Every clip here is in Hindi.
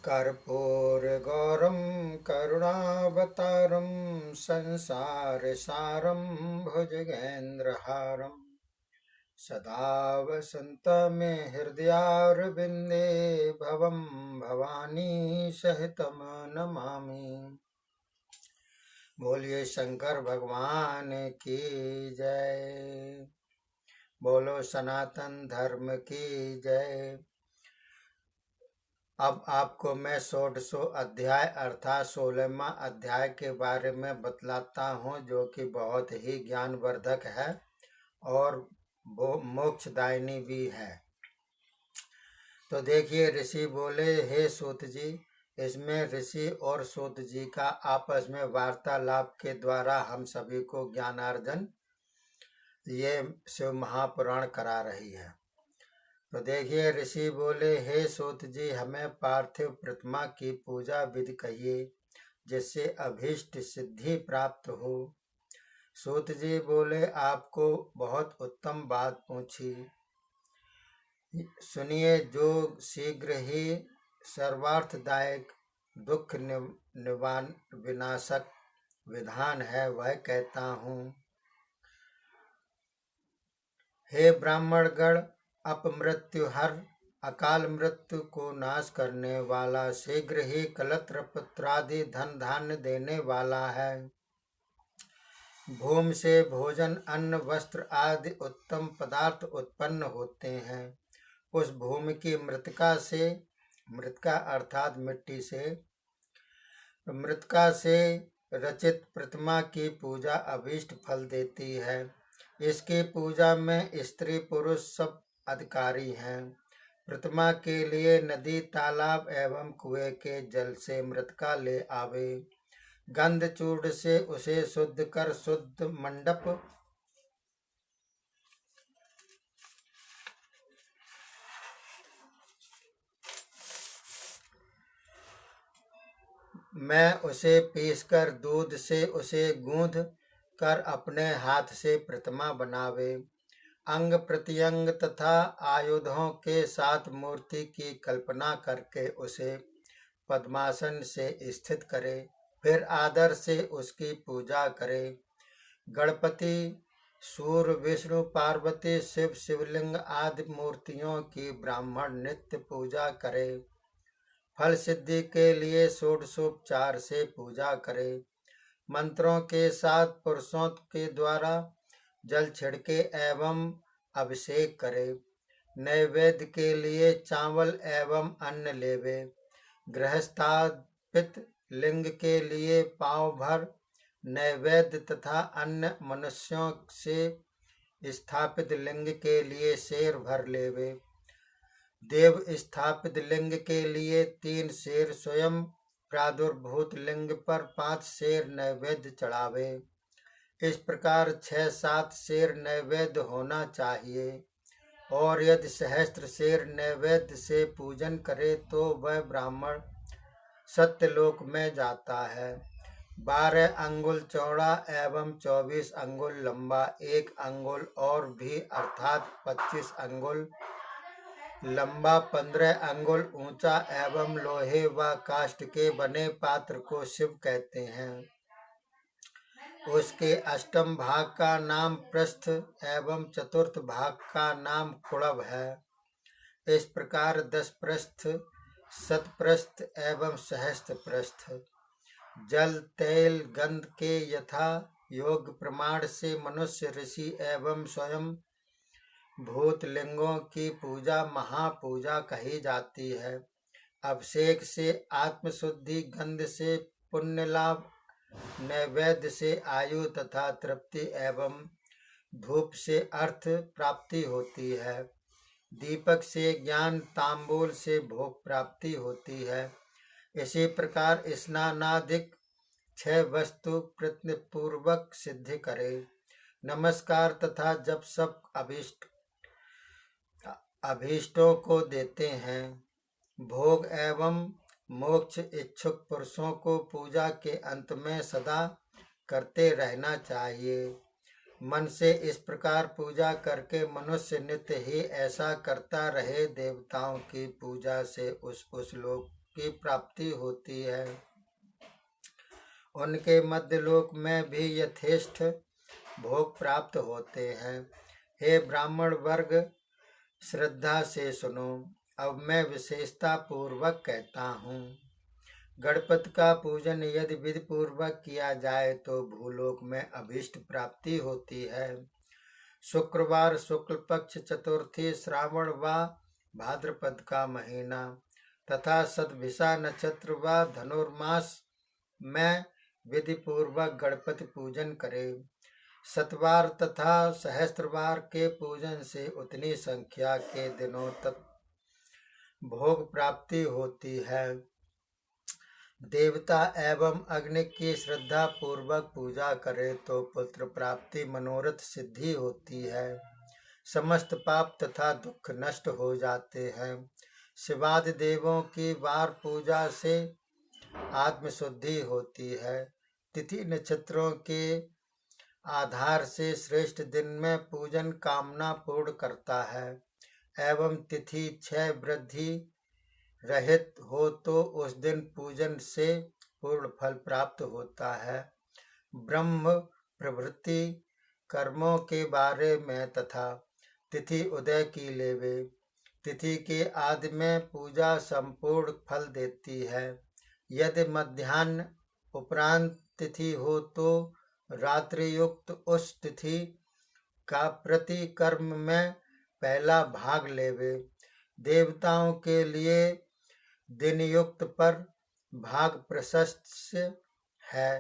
कर्पूरगौरं करुणावतारं संसारसारं भुजगेन्द्रहारं सदा वसन्तमे हृदयारविन्दे भवं भवानी सहितं नमामि। बोलिए शंकर भगवान की जय। बोलो सनातन धर्म की जय। अब आपको मैं 16वां अध्याय अर्थात 16वां अध्याय के बारे में बतलाता हूँ, जो कि बहुत ही ज्ञानवर्धक है और वो मोक्षदायिनी भी है। तो देखिए, ऋषि बोले, हे सूत जी, इसमें ऋषि और सूत जी का आपस में वार्तालाप के द्वारा हम सभी को ज्ञानार्जन ये शिव महापुराण करा रही है। तो देखिए, ऋषि बोले, हे सूत जी, हमें पार्थिव प्रतिमा की पूजा विधि कहिए जिससे अभीष्ट सिद्धि प्राप्त हो। सूत जी बोले, आपको बहुत उत्तम बात पूछी, सुनिए। जो शीघ्र ही सर्वार्थदायक दुख विनाशक विधान है वह कहता हूँ। हे ब्राह्मणगण, अपमृत्युहर, अकाल मृत्यु को नाश करने वाला, शीघ्र ही कलत्र पुत्रादि धन धान्य देने वाला है। भूमि से भोजन, अन्न, वस्त्र आदि उत्तम पदार्थ उत्पन्न होते हैं। उस भूमि की मृतिका अर्थात मिट्टी से, मृतिका से रचित प्रतिमा की पूजा अभीष्ट फल देती है। इसकी पूजा में स्त्री पुरुष सब अधिकारी हैं। प्रतिमा के लिए नदी, तालाब एवं कुएं के जल से मृतिका ले आवे। गंध चूर्ण से उसे शुद्ध कर शुद्ध मंडप में उसे पीसकर दूध से उसे गूंथ कर अपने हाथ से प्रतिमा बनावे। अंग प्रत्यंग तथा आयुधों के साथ मूर्ति की कल्पना करके उसे पद्मासन से स्थित करे। फिर आदर से उसकी पूजा करे। गणपति, सूर्य, विष्णु, पार्वती, शिव, शिवलिंग आदि मूर्तियों की ब्राह्मण नित्य पूजा करे। फल सिद्धि के लिए षोडशोपचार से पूजा करे। मंत्रों के साथ पुरुषों के द्वारा जल छिड़के एवं अभिषेक करे। नैवेद्य के लिए चावल एवं अन्न लेवे। गृहस्थापित लिंग के लिए पांव भर नैवेद्य तथा अन्य मनुष्यों से स्थापित लिंग के लिए शेर भर लेवे। देव स्थापित लिंग के लिए 3 शेर, स्वयं प्रादुर्भूत लिंग पर 5 शेर नैवेद्य चढ़ावे। इस प्रकार 6-7 शेर नैवेद्य होना चाहिए। और यदि सहस्त्र शेर नैवेद्य से पूजन करे तो वह ब्राह्मण सत्यलोक में जाता है। 12 अंगुल चौड़ा एवं 24 अंगुल लंबा, 1 अंगुल और भी अर्थात 25 अंगुल लंबा, 15 अंगुल ऊंचा एवं लोहे व काष्ठ के बने पात्र को शिव कहते हैं। उसके अष्टम भाग का नाम पृष्ठ एवं चतुर्थ भाग का नाम कुड़ब है। इस प्रकार 10 पृष्ठ, शतपृष्ठ एवं सहस्त्र पृष्ठ जल, तेल, गंध के यथा योग प्रमाण से मनुष्य, ऋषि एवं स्वयं भूत लिंगों की पूजा महापूजा कही जाती है। अभिषेक से आत्मशुद्धि, गंध से पुण्य लाभ, नैवेद्य से आयु तथा तृप्ति एवं धूप से अर्थ प्राप्ति होती है। दीपक से ज्ञान, तांबूल से भोग प्राप्ति होती है। इसी प्रकार स्नानादिक 6 वस्तु प्रयत्नपूर्वक सिद्ध करे। नमस्कार तथा जब सब अभीष्टों को देते हैं। भोग एवं मोक्ष इच्छुक पुरुषों को पूजा के अंत में सदा करते रहना चाहिए। मन से इस प्रकार पूजा करके मनुष्य नित्य ही ऐसा करता रहे। देवताओं की पूजा से उस लोक की प्राप्ति होती है। उनके मध्यलोक में भी यथेष्ट भोग प्राप्त होते हैं। हे ब्राह्मण वर्ग, श्रद्धा से सुनो। अब मैं विशेषता पूर्वक कहता हूँ। गणपति का पूजन यदि विधि पूर्वक किया जाए तो भूलोक में अभीष्ट प्राप्ति होती है। शुक्रवार, शुक्ल पक्ष चतुर्थी, श्रावण व भाद्रपद का महीना तथा सतभिषा नक्षत्र व धनुर्मास में विधि पूर्वक गणपति पूजन करे। सतवार तथा सहस्त्रवार के पूजन से उतनी संख्या के दिनों तक भोग प्राप्ति होती है। देवता एवं अग्नि की श्रद्धा पूर्वक पूजा करे तो पुत्र प्राप्ति मनोरथ सिद्धि होती है। समस्त पाप तथा दुख नष्ट हो जाते हैं। शिवादि देवों की वार पूजा से आत्मशुद्धि होती है। तिथि नक्षत्रों के आधार से श्रेष्ठ दिन में पूजन कामना पूर्ण करता है एवं तिथि क्षय वृद्धि रहित हो तो उस दिन पूजन से पूर्ण फल प्राप्त होता है। ब्रह्म प्रभृति कर्मों के बारे में तथा तिथि उदय की लेवे। तिथि के आदि में पूजा संपूर्ण फल देती है। यदि मध्याह्न उपरांत तिथि हो तो रात्रि युक्त उस तिथि का प्रति कर्म में पहला भाग लेवे। देवताओं के लिए दिन युक्त पर भाग प्रशस्त है।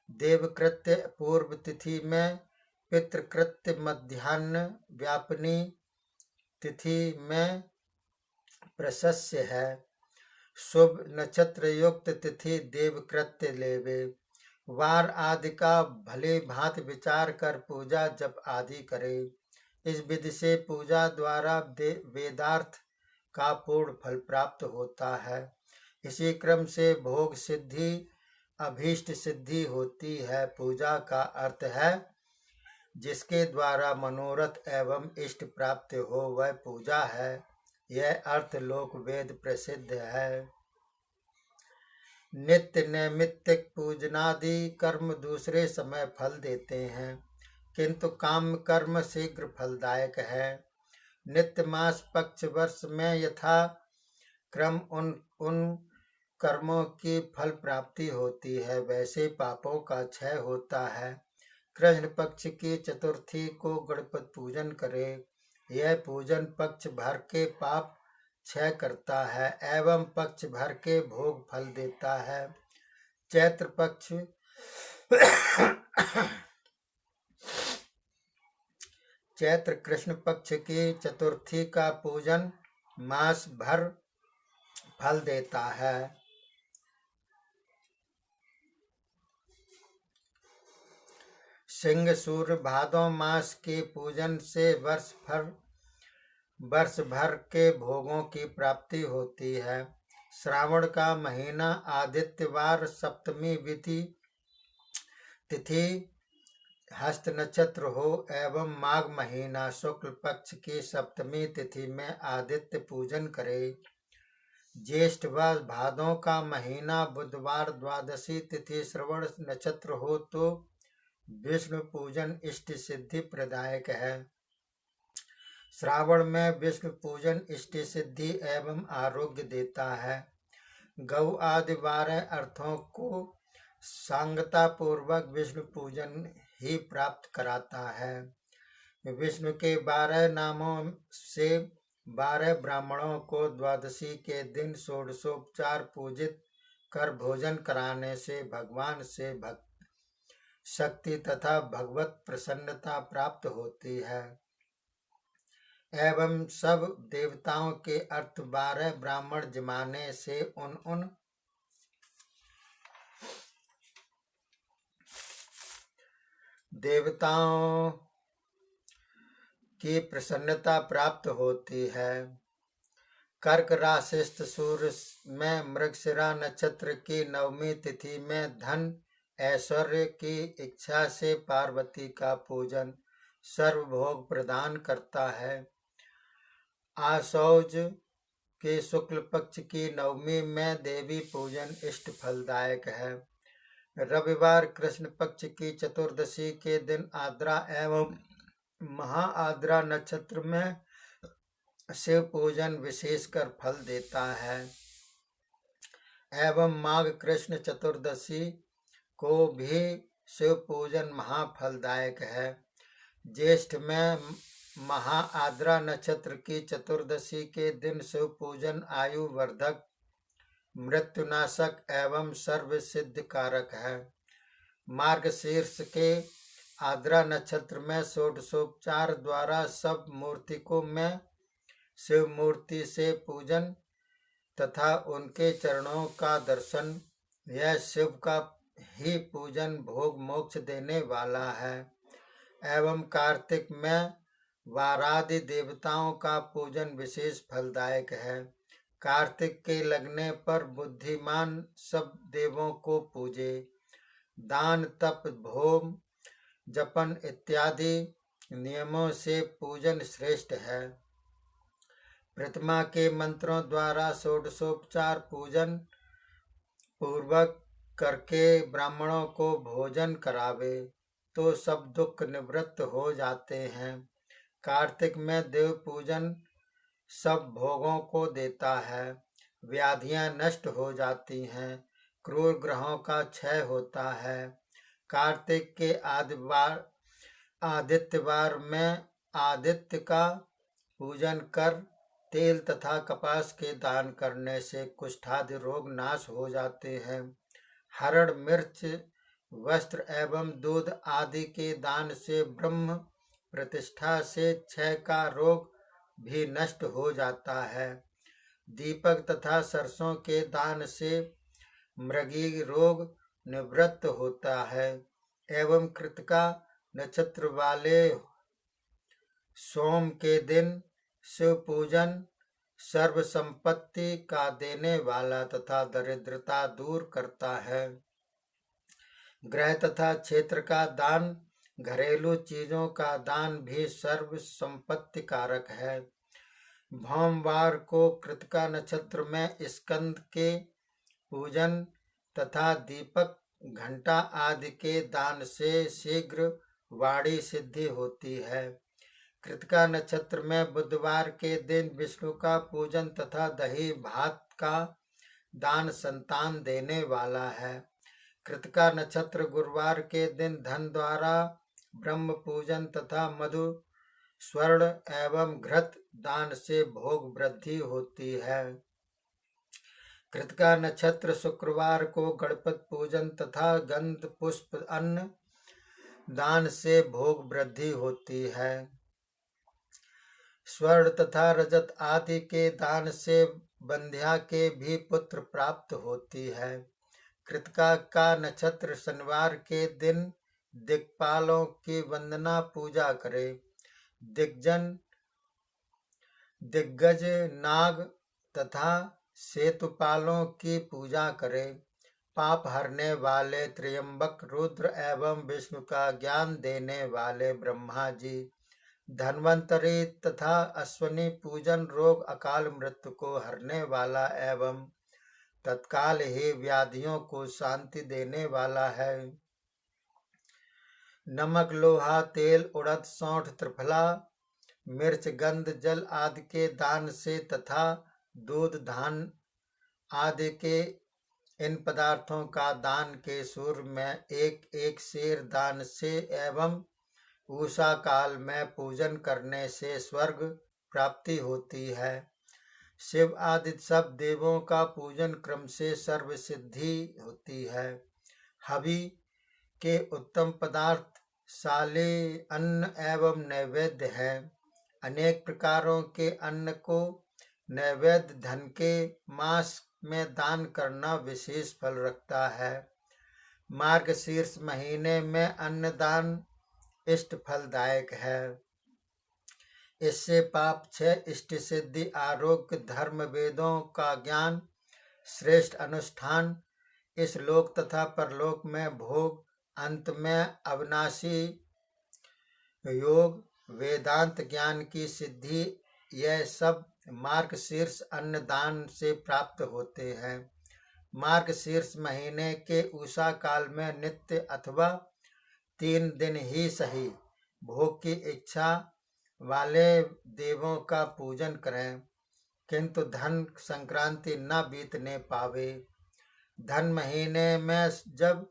देवकृत्य पूर्व तिथि में, पितृकृत्य मध्याह्न व्यापनी तिथि में प्रशस्त है। शुभ नक्षत्र युक्त तिथि देवकृत्य लेवे। वार आदि का भले भांति विचार कर पूजा जप आदि करे। इस विधि से पूजा द्वारा वेदार्थ का पूर्ण फल प्राप्त होता है। इसी क्रम से भोग सिद्धि अभीष्ट सिद्धि होती है। पूजा का अर्थ है जिसके द्वारा मनोरथ एवं इष्ट प्राप्त हो वह पूजा है। यह अर्थ लोक वेद प्रसिद्ध है। नित्य नैमित्तिक पूजनादि कर्म दूसरे समय फल देते हैं, किंतु काम कर्म शीघ्र फलदायक है। नित्य मास पक्ष वर्ष में यथा क्रम उन कर्मों की फल प्राप्ति होती है, वैसे पापों का क्षय होता है। कृष्ण पक्ष की चतुर्थी को गणपति पूजन करे। यह पूजन पक्ष भर के पाप क्षय करता है एवं पक्ष भर के भोग फल देता है। चैत्र पक्ष चैत्र कृष्ण पक्ष की चतुर्थी का पूजन मास भर फल देता है। सिंह सूर्य भादों मास के पूजन से वर्ष भर के भोगों की प्राप्ति होती है। श्रावण का महीना आदित्यवार सप्तमी तिथि हस्त नक्षत्र हो एवं माघ महीना शुक्ल पक्ष की सप्तमी तिथि में आदित्य पूजन करे। ज्येष्ठ व भादों का महीना बुधवार द्वादशी तिथि श्रवण नक्षत्र हो तो विष्णु पूजन इष्ट सिद्धि प्रदायक है। श्रावण में विष्णु पूजन इष्ट सिद्धि एवं आरोग्य देता है। गौ आदि 12 अर्थों को सांगता पूर्वक विष्णु पूजन ही प्राप्त कराता है। विष्णु के 12 नामों से 12 ब्राह्मणों को द्वादशी के दिन षोडशोपचार पूजित कर भोजन कराने से भगवान से भक्त शक्ति तथा भगवत प्रसन्नता प्राप्त होती है। एवं सब देवताओं के अर्थ 12 ब्राह्मण जमाने से उन देवताओं की प्रसन्नता प्राप्त होती है। कर्क राशिस्थ सूर्य में मृगशिरा नक्षत्र की नवमी तिथि में धन ऐश्वर्य की इच्छा से पार्वती का पूजन सर्वभोग प्रदान करता है। आसौज के शुक्ल पक्ष की नवमी में देवी पूजन इष्ट फलदायक है। रविवार कृष्ण पक्ष की चतुर्दशी के दिन आद्रा एवं महाआद्रा नक्षत्र में शिव पूजन विशेषकर फल देता है एवं माघ कृष्ण चतुर्दशी को भी शिव पूजन महाफलदायक है। ज्येष्ठ में महाआद्रा नक्षत्र की चतुर्दशी के दिन शिव पूजन आयु वर्धक, मृत्युनाशक एवं सर्व सिद्ध कारक है। मार्गशीर्ष के आद्रा नक्षत्र में षोडशोपचार द्वारा सब मूर्तिकों में शिव मूर्ति से पूजन तथा उनके चरणों का दर्शन, यह शिव का ही पूजन भोग मोक्ष देने वाला है। एवं कार्तिक में वारादि देवताओं का पूजन विशेष फलदायक है। कार्तिक के लगने पर बुद्धिमान सब देवों को पूजे। दान तप होम जपन इत्यादि नियमों से पूजन श्रेष्ठ है। प्रतिमा के मंत्रों द्वारा षोडशोपचार पूजन पूर्वक करके ब्राह्मणों को भोजन करावे तो सब दुख निवृत्त हो जाते हैं। कार्तिक में देव पूजन सब भोगों को देता है, व्याधियां नष्ट हो जाती हैं, क्रूर ग्रहों का क्षय होता है। कार्तिक के आदित्यवार में आदित्य का पूजन कर तेल तथा कपास के दान करने से कुष्ठादि रोग नाश हो जाते हैं। हरड़, मिर्च, वस्त्र एवं दूध आदि के दान से ब्रह्म प्रतिष्ठा से क्षय का रोग भी नष्ट हो जाता है। दीपक तथा सरसों के दान से मृगी रोग निवृत्त होता है। एवं कृतिका नक्षत्र वाले सोम के दिन शिव पूजन सर्व संपत्ति का देने वाला तथा दरिद्रता दूर करता है। ग्रह तथा क्षेत्र का दान, घरेलू चीजों का दान भी सर्व संपत्ति कारक है। भौमवार को कृतिका नक्षत्र में स्कंद के पूजन तथा दीपक, घंटा आदि के दान से शीघ्र वाणी सिद्धि होती है। कृतिका नक्षत्र में बुधवार के दिन विष्णु का पूजन तथा दही भात का दान संतान देने वाला है। कृतिका नक्षत्र गुरुवार के दिन धन द्वारा ब्रह्म पूजन तथा मधु, स्वर्ण एवं घृत दान से भोग वृद्धि होती है। कृतिका नक्षत्र शुक्रवार को गणपति पूजन तथा गंध पुष्प अन्न दान से भोग वृद्धि होती है। स्वर्ण तथा रजत आदि के दान से बंध्या के भी पुत्र प्राप्त होती है। कृतिका का नक्षत्र शनिवार के दिन दिक्पालों की वंदना पूजा करे। दिग्गज नाग तथा सेतुपालों की पूजा करे। पाप हरने वाले त्र्यंबक रुद्र एवं विष्णु का ज्ञान देने वाले ब्रह्मा जी, धन्वंतरी तथा अश्वनी पूजन रोग अकाल मृत्यु को हरने वाला एवं तत्काल ही व्याधियों को शांति देने वाला है। नमक, लोहा, तेल, उड़द, सौंठ, त्रिफला, मिर्च, गंध, जल आदि के दान से तथा दूध, धान आदि के इन पदार्थों का दान के सूर्य में एक एक शेर दान से एवं उषा काल में पूजन करने से स्वर्ग प्राप्ति होती है। शिव आदि सब देवों का पूजन क्रम से सर्व सिद्धि होती है। हवि के उत्तम पदार्थ साले अन्न एवं नैवेद्य है। अनेक प्रकारों के अन्न को नैवेद्य धन के मास में दान करना विशेष फल रखता है। मार्गशीर्ष महीने में अन्नदान इष्ट फलदायक है। इससे पाप क्षय, इष्ट सिद्धि, आरोग्य, धर्म, वेदों का ज्ञान, श्रेष्ठ अनुष्ठान, इस लोक तथा परलोक में भोग, अंत में अविनाशी योग, वेदांत ज्ञान की सिद्धि, यह सब मार्गशीर्ष अन्नदान से प्राप्त होते हैं। मार्गशीर्ष महीने के उषा काल में नित्य अथवा 3 दिन ही सही भोग की इच्छा वाले देवों का पूजन करें, किंतु धन संक्रांति न बीतने पावे। धन महीने में जब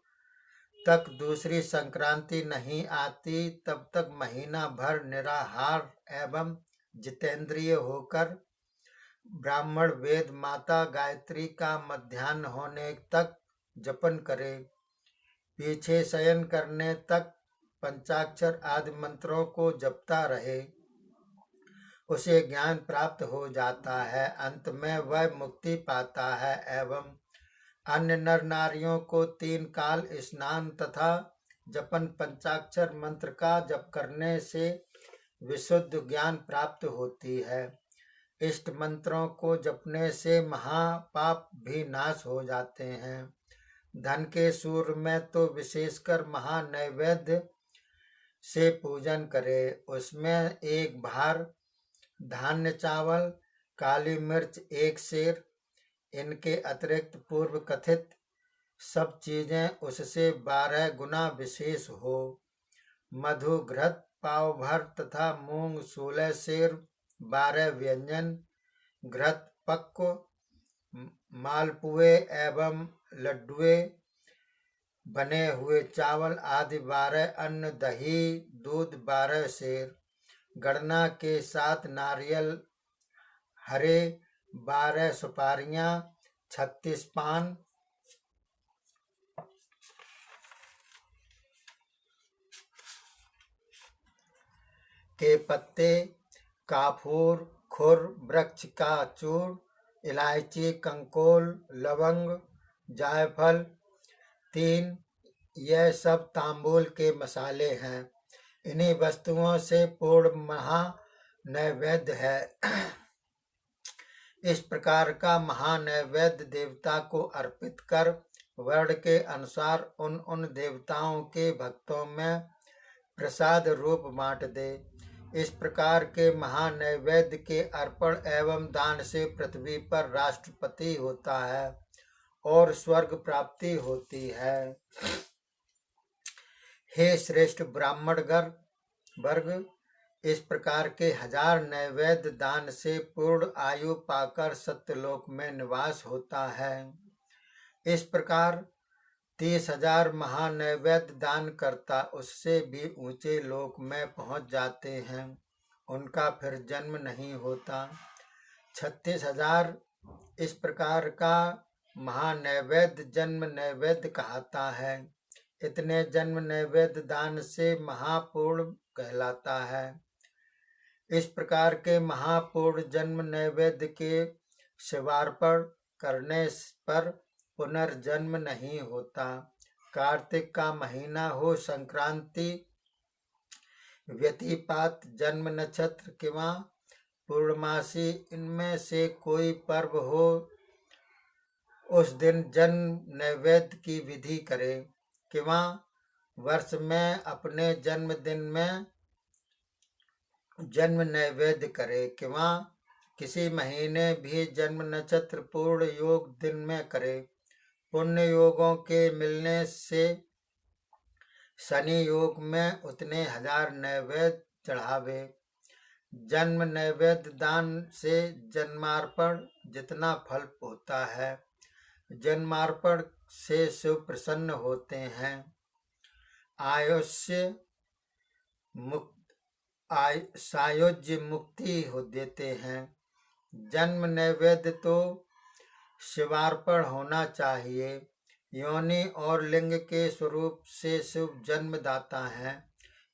तक दूसरी संक्रांति नहीं आती तब तक महीना भर निराहार एवं जितेंद्रिय होकर ब्राह्मण वेद माता गायत्री का मध्याह्न होने तक जपन करे। पीछे शयन करने तक पंचाक्षर आदि मंत्रों को जपता रहे, उसे ज्ञान प्राप्त हो जाता है। अंत में वह मुक्ति पाता है। एवं अन्य नर नारियों को 3 काल स्नान तथा जपन पंचाक्षर मंत्र का जप करने से विशुद्ध ज्ञान प्राप्त होती है। इष्ट मंत्रों को जपने से महापाप भी नाश हो जाते हैं। धन के सूर्य में तो विशेषकर महानैवेद्य से पूजन करे। उसमें 1 भार धान्य चावल, काली मिर्च 1 सेर, इनके अतिरिक्त पूर्व कथित सब चीजें उससे 12 गुना विशेष हो। मधु घृत पाव भर तथा मूंग 16 सेर, 12 व्यंजन घृत पक्व, मालपुए एवं लड्डुए, बने हुए चावल आदि 12 अन्न, दही दूध 12 सेर, गणना के 7 नारियल हरे, 12 सुपारियां, 36 पान, के पत्ते, काफूर, खुर वृक्ष का चूर्ण, इलायची, कंकोल, लवंग, जायफल 3, यह सब तांबूल के मसाले हैं। इन्हीं वस्तुओं से पूर्ण महानैवेद्य है। इस प्रकार का महानैवेद्य देवता को अर्पित कर वर्ण के अनुसार उन देवताओं के भक्तों में प्रसाद रूप बांट दे। इस प्रकार के महानैवेद्य के अर्पण एवं दान से पृथ्वी पर राष्ट्रपति होता है और स्वर्ग प्राप्ति होती है। हे श्रेष्ठ ब्राह्मण वर्ग, इस प्रकार के 1000 नैवेद्य दान से पूर्ण आयु पाकर सत्यलोक में निवास होता है। इस प्रकार 30,000 महानैवेद्य दान करता उससे भी ऊंचे लोक में पहुंच जाते हैं, उनका फिर जन्म नहीं होता। 36,000 इस प्रकार का महानैवेद्य जन्म नैवेद्य कहता है। इतने जन्म नैवेद्य दान से महापूर्ण कहलाता है। इस प्रकार के महापूर्ण जन्म नैवेद्य के शिवार्पण करने पर पुनर्जन्म नहीं होता। कार्तिक का महीना हो, संक्रांति, व्यतिपात, जन्म नक्षत्र किंवा पूर्णमासी, इनमें से कोई पर्व हो, उस दिन जन्म नैवेद्य की विधि करे। किंवा वर्ष में अपने जन्मदिन में जन्म नैवेद्य करे। किंवा किसी महीने भी जन्म नक्षत्र पूर्ण योग दिन में करे। पुण्य योगों के मिलने से शनि योग में उतने 1000 नैवेद्य चढ़ावे। जन्म नैवेद्य दान से जन्मार्पण जितना फल होता है, जन्मार्पण से शिव प्रसन्न होते हैं, सायुज्य मुक्ति हो देते हैं। जन्म नैवेद्य तो शिवार्पण होना चाहिए। योनि और लिंग के स्वरूप से शिव जन्मदाता है।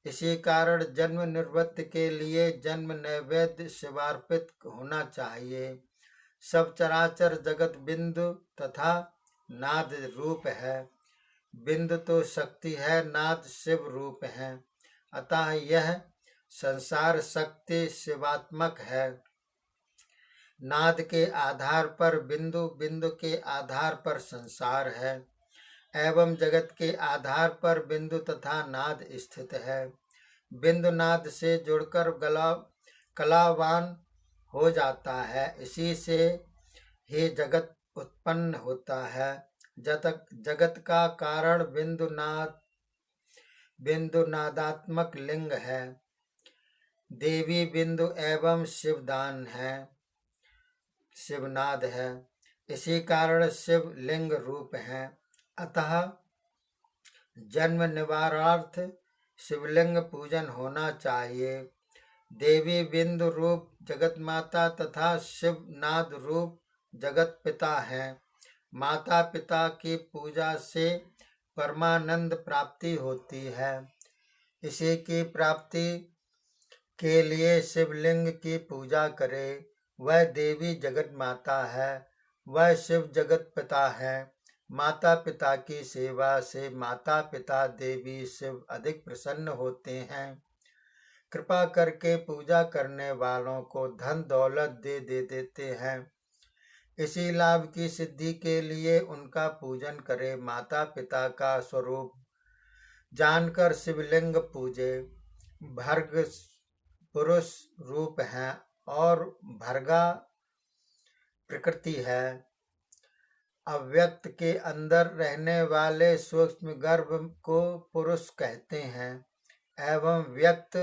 इसी कारण जन्म निवृत्ति के लिए जन्म नैवेद्य शिवार्पित होना चाहिए। सब चराचर जगत बिंदु तथा नाद रूप है। बिंदु तो शक्ति है, नाद शिव रूप है। अतः यह संसार शक्ति शिवात्मक है। नाद के आधार पर बिंदु, बिंदु के आधार पर संसार है एवं जगत के आधार पर बिंदु तथा नाद स्थित है। बिंदु नाद से जुड़कर कलावान हो जाता है। इसी से ही जगत उत्पन्न होता है। जगत का कारण बिंदु नादात्मक लिंग है। देवी बिंदु एवं शिवदान है, शिवनाद है। इसी कारण शिव लिंग रूप है। अतः जन्म निवारणार्थ शिवलिंग पूजन होना चाहिए। देवी बिंदु रूप जगत माता तथा शिवनाद रूप जगत पिता हैं। माता पिता की पूजा से परमानंद प्राप्ति होती है। इसी की प्राप्ति के लिए शिवलिंग की पूजा करें। वह देवी जगत माता है, वह शिव जगत पिता है। माता पिता की सेवा से माता पिता देवी शिव अधिक प्रसन्न होते हैं। कृपा करके पूजा करने वालों को धन दौलत दे देते हैं। इसी लाभ की सिद्धि के लिए उनका पूजन करे। माता पिता का स्वरूप जानकर शिवलिंग पूजे। भर्ग पुरुष रूप है और भर्गा प्रकृति है। अव्यक्त के अंदर रहने वाले सूक्ष्म गर्भ को पुरुष कहते हैं एवं व्यक्त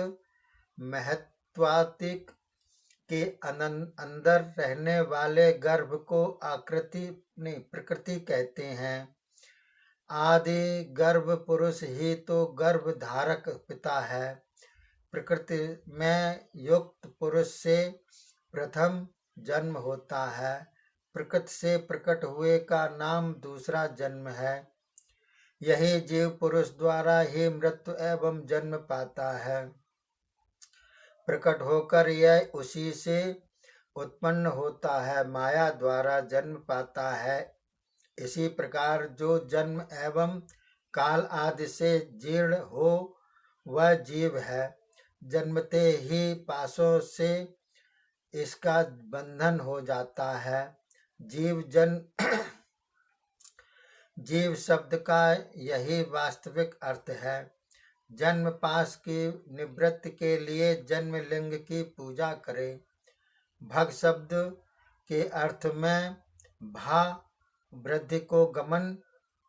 महत्वात्मिक के अंदर रहने वाले गर्भ को प्रकृति कहते हैं। आदि गर्भ पुरुष ही तो गर्भ धारक पिता है। प्रकृति में युक्त पुरुष से प्रथम जन्म होता है। प्रकृति से प्रकट हुए का नाम दूसरा जन्म है। यही जीव पुरुष द्वारा ही मृत्यु एवं जन्म पाता है। प्रकट होकर यह उसी से उत्पन्न होता है, माया द्वारा जन्म पाता है। इसी प्रकार जो जन्म एवं काल आदि से जीर्ण हो वह जीव है। जन्मते ही पाशों से इसका बंधन हो जाता है। जीव शब्द का यही वास्तविक अर्थ है। जन्म पाश की निवृत्ति के लिए जन्म लिंग की पूजा करें। भग शब्द के अर्थ में भा वृद्धि को गमन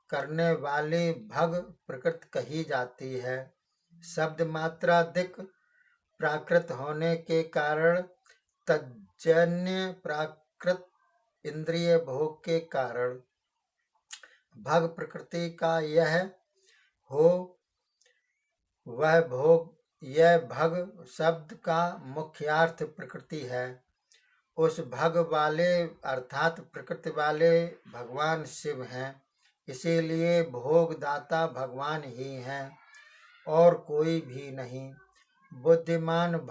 करने वाली भग प्रकृति कही जाती है। शब्द मात्राधिक प्राकृत होने के कारण तज्जन्य प्राकृत इंद्रिय भोग के कारण भग प्रकृति का यह हो वह भोग। यह भग शब्द का मुख्यार्थ प्रकृति है। उस भग वाले अर्थात प्रकृति वाले भगवान शिव हैं। इसीलिए भोगदाता भगवान ही हैं और कोई भी नहीं। बुद्धिमान